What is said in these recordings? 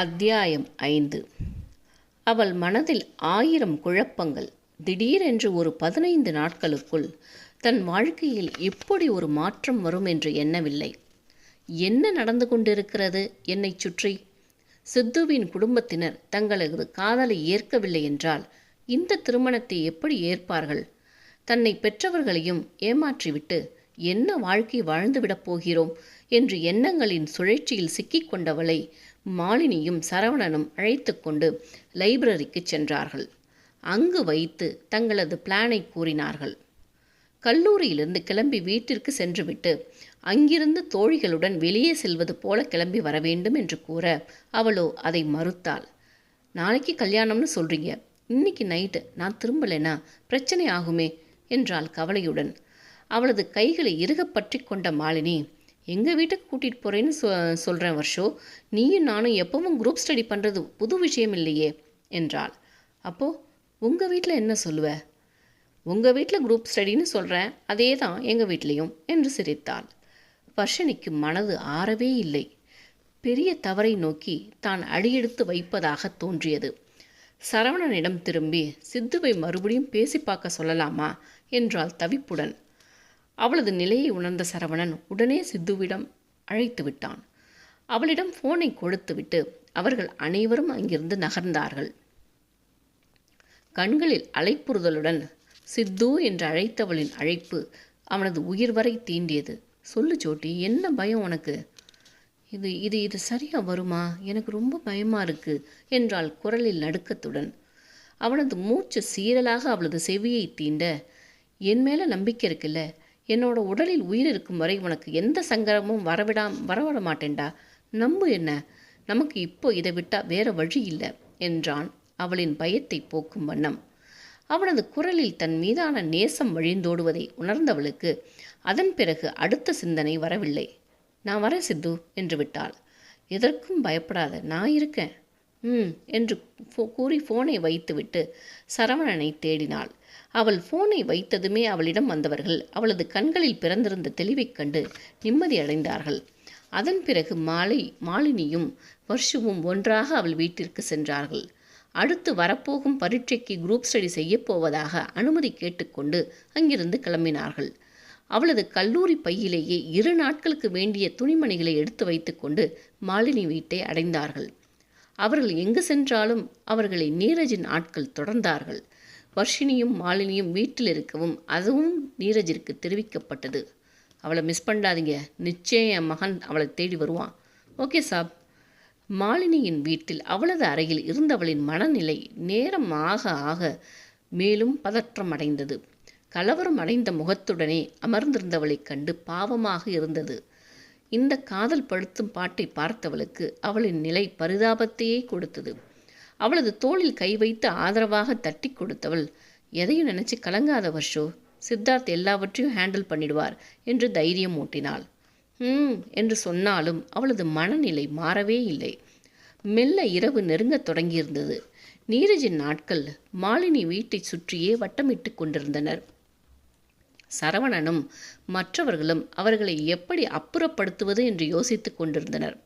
அத்தியாயம் 5. அவள் மனதில் 1000 குழப்பங்கள். திடீரென்று ஒரு 15 நாட்களுக்குள் தன் வாழ்க்கையில் இப்படி ஒரு மாற்றம் வரும் என்று எண்ணவில்லை. என்ன நடந்து கொண்டிருக்கிறது என்னை சுற்றி? சித்துவின் குடும்பத்தினர் தங்களது காதலை ஏற்கவில்லை என்றால் இந்த திருமணத்தை எப்படி ஏற்பார்கள்? தன்னை பெற்றவர்களையும் ஏமாற்றிவிட்டு என்ன வாழ்க்கை வாழ்ந்துவிடப் போகிறோம் என்று எண்ணங்களின் சுழற்சியில் சிக்கிக்கொண்டவளை மாலினியும் சரவணனும் அழைத்து கொண்டு லைப்ரரிக்கு சென்றார்கள். அங்கு வைத்து தங்களது பிளானை கூறினார்கள். கல்லூரியிலிருந்து கிளம்பி வீட்டிற்கு சென்றுவிட்டு அங்கிருந்து தோழிகளுடன் வெளியே செல்வது போல கிளம்பி வர வேண்டும் என்று கூற அவளோ அதை மறுத்தாள். நாளைக்கு கல்யாணம்னு சொல்றீங்க, இன்னைக்கு நைட்டு நான் திரும்பலைன்னா பிரச்சனை ஆகுமே என்றாள் கவலையுடன். அவளது கைகளை இறுக பற்றி கொண்ட மாலினி, எங்கள் வீட்டுக்கு கூட்டிகிட்டு போகிறேன்னு சொல்கிறேன் வர்ஷோ, நீயும் நானும் எப்பவும் குரூப் ஸ்டடி பண்ணுறது புது விஷயம் இல்லையே என்றாள். அப்போது உங்கள் வீட்டில் என்ன சொல்லுவ? உங்கள் வீட்டில் குரூப் ஸ்டடின்னு சொல்கிறேன், அதே தான் எங்கள் வீட்லேயும் என்று சிரித்தாள். வர்ஷினிக்கு மனது ஆறவே இல்லை. பெரிய தவறை நோக்கி தான் அடியெடுத்து வைப்பதாக தோன்றியது. சரவணனிடம் திரும்பி சித்துவை மறுபடியும் பேசி பார்க்க சொல்லலாமா என்றாள் தவிப்புடன். அவளது நிலையை உணர்ந்த சரவணன் உடனே சித்துவிடம் அழைத்து விட்டான். அவளிடம் போனை கொடுத்துவிட்டு அவர்கள் அனைவரும் அங்கிருந்து நகர்ந்தார்கள். கண்களில் அலைப்புறுதலுடன் சித்து என்று அழைத்தவளின் அழைப்பு அவனது உயிர் வரை தீண்டியது. சொல்லு ஜோட்டி, என்ன பயம் உனக்கு? இது இது இது சரியா வருமா? எனக்கு ரொம்ப பயமா இருக்கு என்றாள் குரலில் நடுக்கத்துடன். அவனது மூச்சு சீரலாக அவளது செவியை தீண்ட, என் மேல நம்பிக்கை இருக்குல்ல, என்னோட உடலில் உயிர் இருக்கும் வரை உனக்கு எந்த சங்கடமும் வரவிட மாட்டேன்டா, நம்பு என்ன, நமக்கு இப்போ இதை விட்டா வேற வழி இல்லை என்றான் அவளின் பயத்தை போக்கும் வண்ணம். அவனது குரலில் தன் மீதான நேசம் வழிந்தோடுவதை உணர்ந்தவளுக்கு அதன் பிறகு அடுத்த சிந்தனை வரவில்லை. நான் வரேன் சித்து என்று விட்டாள். எதற்கும் பயப்படாத, நான் இருக்கேன் என்று கூறி போனை வைத்துவிட்டு சரவணனை தேடினாள். அவள் போனை வைத்ததுமே அவளிடம் வந்தவர்கள் அவளது கண்களில் பிறந்திருந்த தெளிவைக் கண்டு நிம்மதி அடைந்தார்கள். அதன் பிறகு மாலினியும் வர்ஷுவும் ஒன்றாக அவள் வீட்டிற்கு சென்றார்கள். அடுத்து வரப்போகும் பரீட்சைக்கு குரூப் ஸ்டடி செய்யப்போவதாக அனுமதி கேட்டுக்கொண்டு அங்கிருந்து கிளம்பினார்கள். அவளது கல்லூரி பையிலேயே 2 நாட்களுக்கு வேண்டிய துணிமணிகளை எடுத்து வைத்துக்கொண்டு மாலினி வீட்டை அடைந்தார்கள். அவர்கள் எங்கு சென்றாலும் அவர்களை நீரஜின் ஆட்கள் தொடர்ந்தார்கள். வர்ஷினியும் மாலினியும் வீட்டில் இருக்கவும் அதுவும் நீரஜிற்கு தெரிவிக்கப்பட்டது. அவளை மிஸ் பண்ணாதீங்க, நிச்சயம் என் மகன் அவளை தேடி வருவான். ஓகே சாப். மாலினியின் வீட்டில் அவளது அறையில் இருந்தவளின் மனநிலை நேரம் ஆக ஆக மேலும் பதற்றம் அடைந்தது. கலவரம் அடைந்த முகத்துடனே அமர்ந்திருந்தவளைக் கண்டு பாவமாக இருந்தது. இந்த காதல் படுத்தும் பாட்டை பார்த்தவளுக்கு அவளின் நிலை பரிதாபத்தையே கொடுத்தது. அவளது தோளில் கை வைத்து ஆதரவாக தட்டி கொடுத்தவள், எதையும் நினைச்சு கலங்காத வர்ஷோ, சித்தார்த் எல்லாவற்றையும் ஹேண்டில் பண்ணிடுவார் என்று தைரியம் ஊட்டினாள். என்று சொன்னாலும் அவளது மனநிலை மாறவே இல்லை. மெல்ல இரவு நெருங்கத் தொடங்கியிருந்தது. நீரஜின் நாட்கள் மாலினி வீட்டை சுற்றியே வட்டமிட்டு கொண்டிருந்தனர். சரவணனும் மற்றவர்களும் அவர்களை எப்படி அப்புறப்படுத்துவது என்று யோசித்து கொண்டிருந்தனர்.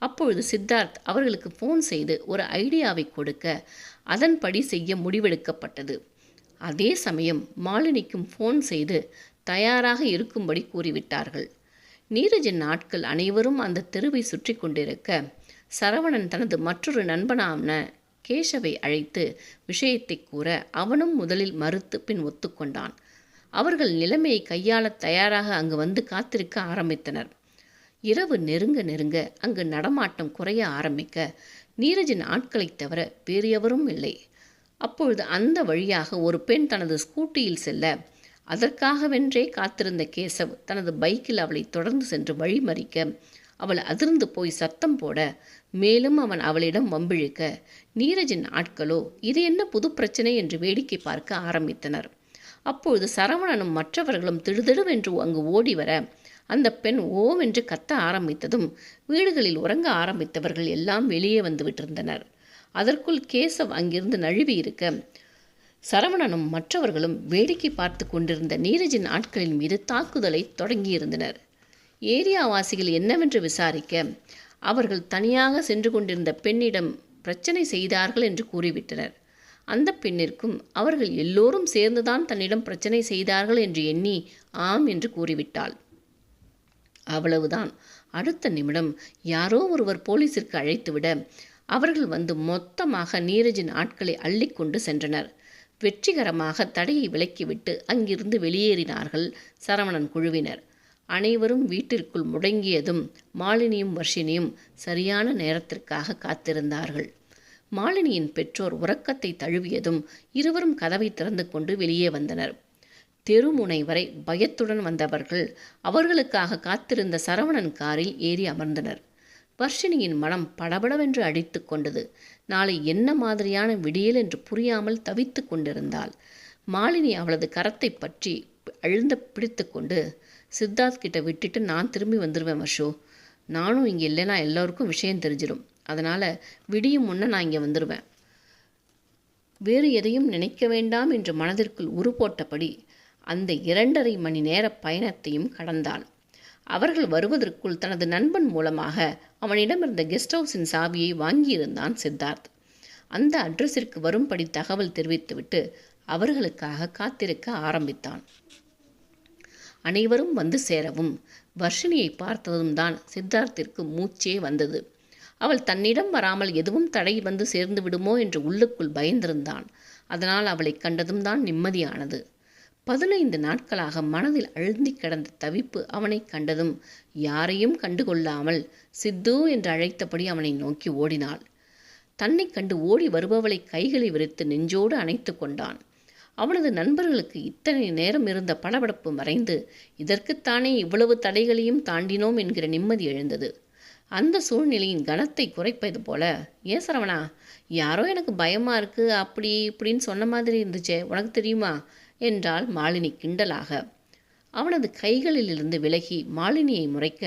அப்பொழுது சித்தார்த் அவர்களுக்கு ஃபோன் செய்து ஒரு ஐடியாவை கொடுக்க அதன்படி செய்ய முடிவெடுக்கப்பட்டது. அதே சமயம் மாலினிக்கும் ஃபோன் செய்து தயாராக இருக்கும்படி கூறிவிட்டார்கள். நீரஜின் நாட்கள் அனைவரும் அந்த தெருவை சுற்றி கொண்டிருக்க சரவணன் தனது மற்றொரு நண்பனான கேஷவை அழைத்து விஷயத்தை கூற அவனும் முதலில் மறுத்து பின் ஒத்துக்கொண்டான். அவர்கள் நிலைமையை கையாள தயாராக அங்கு வந்து காத்திருக்க ஆரம்பித்தனர். இரவு நெருங்க நெருங்க அங்கு நடமாட்டம் குறைய ஆரம்பிக்க நீரஜின் ஆட்களைத் தவிர வேறு எவரும் இல்லை. அப்பொழுது அந்த வழியாக ஒரு பெண் தனது ஸ்கூட்டியில் செல்ல அதற்காகவென்றே காத்திருந்த கேசவ் தனது பைக்கில் அவளை தொடர்ந்து சென்று வழிமறிக்க அவள் அதிர்ந்து போய் சத்தம் போட மேலும் அவன் அவளிடம் வம்பிழுக்க நீரஜின் ஆட்களோ இது என்ன புது பிரச்சனை என்று வேடிக்கை பார்க்க ஆரம்பித்தனர். அப்பொழுது சரவணனும் மற்றவர்களும் திடுதிடுவென்று அங்கு ஓடி வர அந்த பெண் ஓவென்று கத்த ஆரம்பித்ததும் வீடுகளில் உறங்க ஆரம்பித்தவர்கள் எல்லாம் வெளியே வந்து விட்டிருந்தனர். அதற்குள் கேசவ் அங்கிருந்து நழுவி இருக்க சரவணனும் மற்றவர்களும் வேடிக்கை பார்த்து கொண்டிருந்த நீரஜின் ஆட்களின் மீது தாக்குதலை தொடங்கியிருந்தனர். ஏரியாவாசிகள் என்னவென்று விசாரிக்க அவர்கள் தனியாக சென்று கொண்டிருந்த பெண்ணிடம் பிரச்சனை செய்தார்கள் என்று கூறிவிட்டனர். அந்த பெண்ணிற்கும் அவர்கள் எல்லோரும் சேர்ந்துதான் தன்னிடம் பிரச்சனை செய்தார்கள் என்று எண்ணி ஆம் என்று கூறிவிட்டாள். அவ்வளவுதான். அடுத்த நிமிடம் யாரோ ஒருவர் போலீசிற்கு அழைத்துவிட அவர்கள் வந்து மொத்தமாக நீரஜின் ஆட்களை அள்ளிக்கொண்டு சென்றனர். வெற்றிகரமாக தடையை விலக்கிவிட்டு அங்கிருந்து வெளியேறினார்கள் சரவணன் குழுவினர். அனைவரும் வீட்டிற்குள் முடங்கியதும் மாலினியும் வர்ஷினியும் சரியான நேரத்திற்காக காத்திருந்தார்கள். மாலினியின் பெற்றோர் உறக்கத்தை தழுவியதும் இருவரும் கதவை திறந்து கொண்டு வெளியே வந்தனர். தெருமுனை வரை பயத்துடன் வந்தவர்கள் அவர்களுக்காக காத்திருந்த சரவணன் காரில் ஏறி அமர்ந்தனர். வர்ஷினியின் மனம் படபடவென்று அடித்து கொண்டது. நாளை என்ன மாதிரியான விடியல் என்று புரியாமல் தவித்து கொண்டிருந்தாள். மாலினி அவளது கரத்தை பற்றி அழுந்த பிடித்து கொண்டு, சித்தார்த் கிட்ட விட்டுட்டு நான் திரும்பி வந்துடுவேன் வர்ஷோ. நானும் இங்கே இல்லைன்னா எல்லோருக்கும் விஷயம் தெரிஞ்சிடும். அதனால் விடியும் முன்னே நான் இங்கே வந்துடுவேன். வேறு எதையும் நினைக்க வேண்டாம் என்று மனதிற்குள் உருப்போட்டபடி அந்த 2.5 மணி நேர பயணத்தையும் கடந்தாள். அவர்கள் வருவதற்குள் தனது நண்பன் மூலமாக அவனிடமிருந்த கெஸ்ட் ஹவுஸின் சாவியை வாங்கியிருந்தான் சித்தார்த். அந்த அட்ரஸிற்கு வரும்படி தகவல் தெரிவித்துவிட்டு அவர்களுக்காக காத்திருக்க ஆரம்பித்தான். அனைவரும் வந்து சேரவும் வர்ஷினியை பார்த்ததும் தான் சித்தார்த்திற்கு மூச்சே வந்தது. அவள் தன்னிடம் வராமல் எதுவும் தடை வந்து சேர்ந்து விடுமோ என்று உள்ளுக்குள் பயந்திருந்தான். அதனால் அவளை கண்டதும் தான் நிம்மதியானது. 15 நாட்களாக மனதில் அழுந்தி கிடந்த தவிப்பு அவனை கண்டதும் யாரையும் கண்டுகொள்ளாமல் சித்து என்று அழைத்தபடி அவனை நோக்கி ஓடினாள். தன்னை கண்டு ஓடி வருபவளை கைகளை விரித்து நெஞ்சோடு அணைத்து கொண்டான். அவனது நண்பர்களுக்கு இத்தனை நேரம் இருந்த படபடப்பு மறைந்து இதற்குத்தானே இவ்வளவு தடைகளையும் தாண்டினோம் என்கிற நிம்மதி எழுந்தது. அந்த சூழ்நிலையின் கனத்தை குறைப்பது போல, ஏன் சரவணா, யாரோ எனக்கு பயமாக இருக்குது அப்படி இப்படின்னு சொன்ன மாதிரி இருந்துச்சே, உனக்கு தெரியுமா என்றாள் மாலினி கிண்டலாக. அவனது கைகளிலிருந்து விலகி மாலினியை முறைக்க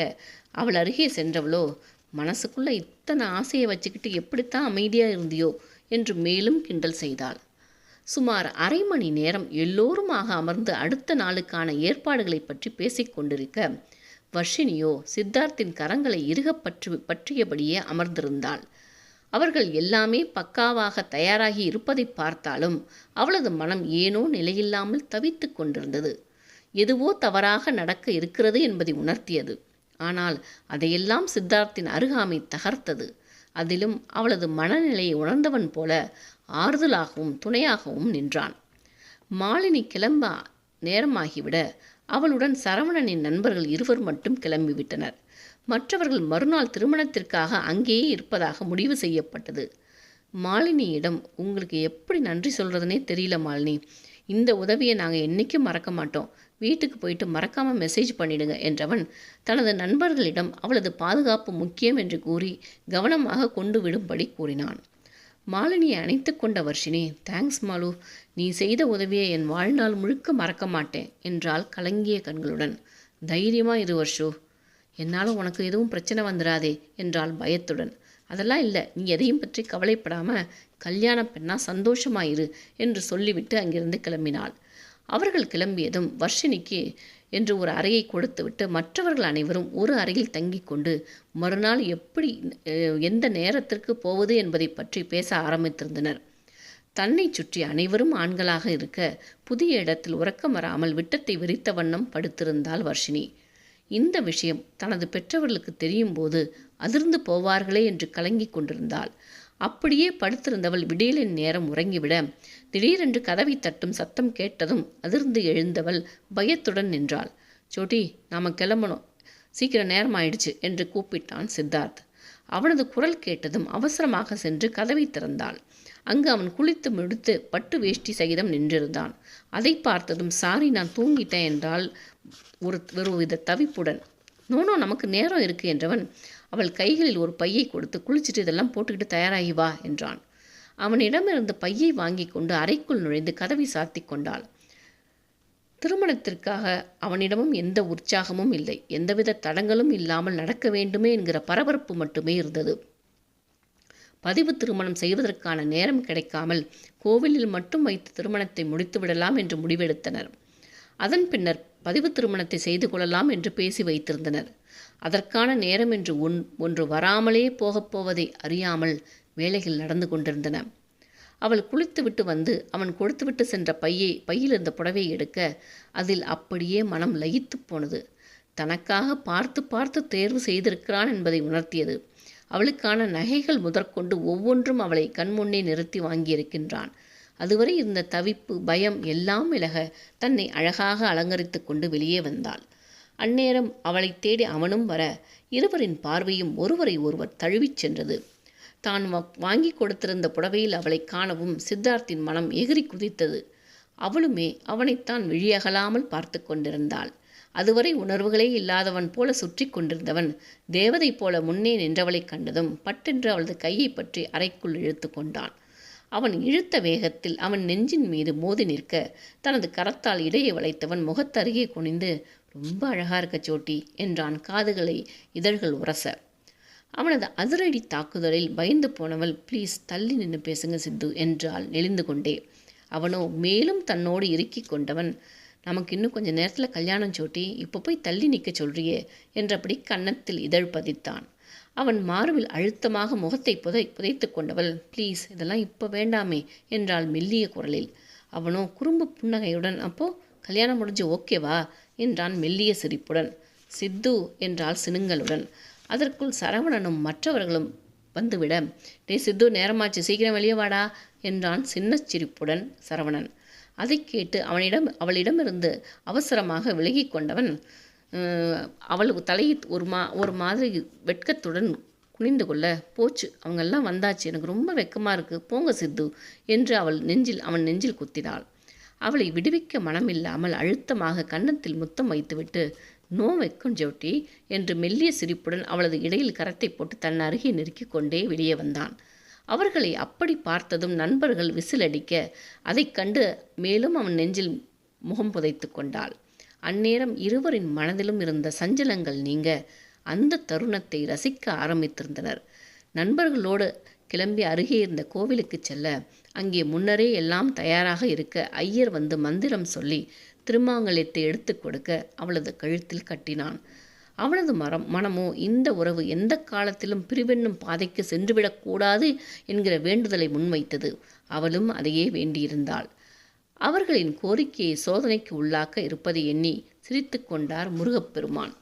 அவள் அருகே சென்றவளோ, மனசுக்குள்ளே இத்தனை ஆசையை வச்சுக்கிட்டு எப்படித்தான் அமைதியாக இருந்தியோ என்று மேலும் கிண்டல் செய்தாள். சுமார் 1/2 மணி நேரம் எல்லோருமாக அமர்ந்து அடுத்த நாளுக்கான ஏற்பாடுகளை பற்றி பேசிக்கொண்டிருக்க வர்ஷினியோ சித்தார்த்தின் கரங்களை இறுகப் பற்றியபடியே அமர்ந்திருந்தாள். அவர்கள் எல்லாமே பக்காவாக தயாராகி இருப்பதை பார்த்தாலும் அவளது மனம் ஏனோ நிலையில்லாமல் தவித்து கொண்டிருந்தது. எதுவோ தவறாக நடக்க இருக்கிறது என்பதை உணர்த்தியது. ஆனால் அதையெல்லாம் சித்தார்த்தின் அருகாமை தகர்த்தது. அதிலும் அவளது மனநிலையை உணர்ந்தவன் போல ஆறுதலாகவும் துணையாகவும் நின்றான். மாலினி கிளம்ப நேரமாகிவிட அவளுடன் சரவணனின் நண்பர்கள் இருவர் மட்டும் கிளம்பிவிட்டனர். மற்றவர்கள் மறுநாள் திருமணத்திற்காக அங்கேயே இருப்பதாக முடிவு செய்யப்பட்டது. மாலினியிடம், உங்களுக்கு எப்படி நன்றி சொல்கிறதுனே தெரியல மாலினி, இந்த உதவியை நாங்கள் என்றைக்கும் மறக்க மாட்டோம், வீட்டுக்கு போயிட்டு மறக்காமல் மெசேஜ் பண்ணிடுங்க என்றவன் தனது நண்பர்களிடம் அவளது பாதுகாப்பு முக்கியம் என்று கூறி கவனமாக கொண்டு விடும்படி கூறினான். மாலினியை அணைத்து கொண்ட வர்ஷினி, தேங்க்ஸ் மாலு, நீ செய்த உதவியை என் வாழ்நாள் முழுக்க மறக்க மாட்டேன் என்றாள் கலங்கிய கண்களுடன். தைரியமாக இரு வர்ஷோ, என்னால் உனக்கு எதுவும் பிரச்சனை வந்துடாதே என்றாள் பயத்துடன். அதெல்லாம் இல்லை, நீ எதையும் பற்றி கவலைப்படாமல் கல்யாண பெண்ணா சந்தோஷமாயிரு என்று சொல்லிவிட்டு அங்கிருந்து கிளம்பினாள். அவர்கள் கிளம்பியதும் வர்ஷினிக்கு என்று ஒரு அறையை கொடுத்துவிட்டு மற்றவர்கள் அனைவரும் ஒரு அறையில் தங்கி கொண்டு மறுநாள் எப்படி எந்த நேரத்திற்கு போவது என்பதை பற்றி பேச ஆரம்பித்திருந்தனர். தன்னை சுற்றி அனைவரும் ஆண்களாக இருக்க புதிய இடத்தில் உறக்கம் வராமல் விட்டத்தை விரித்த வண்ணம் படுத்திருந்தாள் வர்ஷினி. இந்த விஷயம் தனது பெற்றவர்களுக்கு தெரியும் போது அதிர்ந்து போவார்களே என்று கலங்கி கொண்டிருந்தாள். அப்படியே படுத்திருந்தவள் விடியலின் நேரம் உறங்கிவிட திடீரென்று கதவை தட்டும் சத்தம் கேட்டதும் அதிர்ந்து எழுந்தவள் பயத்துடன் நின்றாள். சோட்டி, நாம கிளம்பணும், சீக்கிரம் நேரம் ஆயிடுச்சு என்று கூப்பிட்டான் சித்தார்த். அவனது குரல் கேட்டதும் அவசரமாக சென்று கதவை திறந்தாள். அங்கு அவன் குளித்து முடித்து பட்டு வேஷ்டி சகிதம் நின்றிருந்தான். அதை பார்த்ததும், சாரி, நான் தூங்கிட்டேன் என்றால் ஒரு வித தவிப்புடன். நோனோ, நமக்கு நேரம் இருக்கு என்றவன் அவள் கைகளில் ஒரு பையை கொடுத்து, குளிச்சுட்டு இதெல்லாம் போட்டுக்கிட்டு தயாராகி வா என்றான். அவனிடமிருந்து பையை வாங்கி கொண்டு அறைக்குள் நுழைந்து கதவை சாத்தி கொண்டாள். திருமணத்திற்காக அவனிடமும் எந்த உற்சாகமும் இல்லை. எந்தவித தடங்களும் இல்லாமல் நடக்க வேண்டுமே என்கிற பரபரப்பு மட்டுமே இருந்தது. பதிவு திருமணம் செய்வதற்கான நேரம் கிடைக்காமல் கோவிலில் மட்டும் வைத்து திருமணத்தை முடித்து விடலாம் என்று முடிவெடுத்தனர். அதன் பின்னர் பதிவு திருமணத்தை செய்து கொள்ளலாம் என்று பேசி வைத்திருந்தனர். அதற்கான நேரம் என்று ஒன்று வராமலே போகப்போவதை அறியாமல் வேலைகள் நடந்து கொண்டிருந்தன. அவள் குளித்துவிட்டு வந்து அவன் கொடுத்துவிட்டு சென்ற பையில் இருந்த புடவையை எடுக்க அதில் அப்படியே மனம் லயித்து போனது. தனக்காக பார்த்து பார்த்து தேர்வு செய்திருக்கிறான் என்பதை உணர்த்தியது. அவளுக்கான நகைகள் முதற்கொண்டு ஒவ்வொன்றும் அவளை கண்முன்னே நிறுத்தி வாங்கியிருக்கின்றான். அதுவரை இருந்த தவிப்பு, பயம் எல்லாம் விலக தன்னை அழகாக அலங்கரித்து கொண்டு வெளியே வந்தாள். அந்நேரம் அவளை தேடி அவனும் வர இருவரின் பார்வையும் ஒருவரை ஒருவர் தழுவிச் சென்றது. தான் வாங்கி கொடுத்திருந்த புடவையில் அவளை காணவும் சித்தார்த்தின் மனம் எகிரி குதித்தது. அவளுமே அவனைத்தான் விழியகலாமல் பார்த்து கொண்டிருந்தாள். அதுவரை உணர்வுகளே இல்லாதவன் போல சுற்றி கொண்டிருந்தவன் தேவதை போல முன்னே நின்றவளை கண்டதும் பட்டென்று அவளது கையை பற்றி அறைக்குள் இழுத்து கொண்டான். அவன் இழுத்த வேகத்தில் அவன் நெஞ்சின் மீது மோதி நிற்க தனது கரத்தால் இடையே வளைத்தவன் முகத்தருகே குனிந்து, ரொம்ப அழகா இருக்க சோட்டி என்றான் காதுகளை இதழ்கள் உரச. அவனது அதிரடி தாக்குதலில் பயந்து போனவள், ப்ளீஸ் தள்ளி நின்று பேசுங்க சித்து என்றாள் நெளிந்து கொண்டே. அவனோ மேலும் தன்னோடு இறுக்கி கொண்டவன், நமக்கு இன்னும் கொஞ்சம் நேரத்தில் கல்யாணம் சோட்டி, இப்போ போய் தள்ளி நிற்க சொல்றியே என்றபடி கன்னத்தில் இதழ் பதித்தான். அவன் மார்பில் அழுத்தமாக முகத்தை புதைத்து கொண்டவள், ப்ளீஸ் இதெல்லாம் இப்போ வேண்டாமே என்றாள் மெல்லிய குரலில். அவனோ குறும்பு புன்னகையுடன், அப்போ கல்யாணம் முடிஞ்சு ஓகேவா என்றான் மெல்லிய சிரிப்புடன். சித்து என்றாள் சினுங்களுடன். அதற்குள் சரவணனும் மற்றவர்களும் வந்துவிட, டே சித்து நேரமாச்சு, சீக்கிரம் வெளியே வாடா என்றான் சின்ன சிரிப்புடன் சரவணன். அதை கேட்டு அவளிடமிருந்து அவசரமாக விலகி கொண்டவன் அவளுக்கு தலையை ஒரு மாதிரி வெட்கத்துடன் குனிந்து கொள்ள, போச்சு அவங்கெல்லாம் வந்தாச்சு, எனக்கு ரொம்ப வெக்கமாக இருக்குது, போங்க சித்து என்று அவன் நெஞ்சில் குத்தினாள். அவளை விடுவிக்க மனமில்லாமல் அழுத்தமாக கன்னத்தில் முத்தம் வைத்துவிட்டு, நோ வெக்கம் ஜோட்டி என்று மெல்லிய சிரிப்புடன் அவளது இடையில் கரத்தை போட்டு தன் அருகே நெருக்கிக் கொண்டே வெளியே வந்தான். அவர்களை அப்படி பார்த்ததும் நண்பர்கள் விசிலடிக்க அதைக் கண்டு மேலும் அவன் நெஞ்சில் முகம் புதைத்து கொண்டாள். அந்நேரம் இருவரின் மனதிலும் இருந்த சஞ்சலங்கள் நீங்க அந்த தருணத்தை ரசிக்க ஆரம்பித்திருந்தனர். நண்பர்களோடு கிளம்பி அருகே இருந்த கோவிலுக்கு செல்ல அங்கே முன்னரே எல்லாம் தயாராக இருக்க ஐயர் வந்து மந்திரம் சொல்லி திருமாங்கல்யத்தை எடுத்து கொடுக்க அவளது கழுத்தில் கட்டினான். அவளது மனமோ இந்த உறவு எந்த காலத்திலும் பிரிவென்னும் பாதைக்கு சென்றுவிடக்கூடாது என்கிற வேண்டுதலை முன்வைத்தது. அவளும் அதையே வேண்டியிருந்தாள். அவர்களின் கோரிக்கையை சோதனைக்கு உள்ளாக்க இருப்பதை எண்ணி சிரித்து கொண்டார் முருகப்பெருமான்.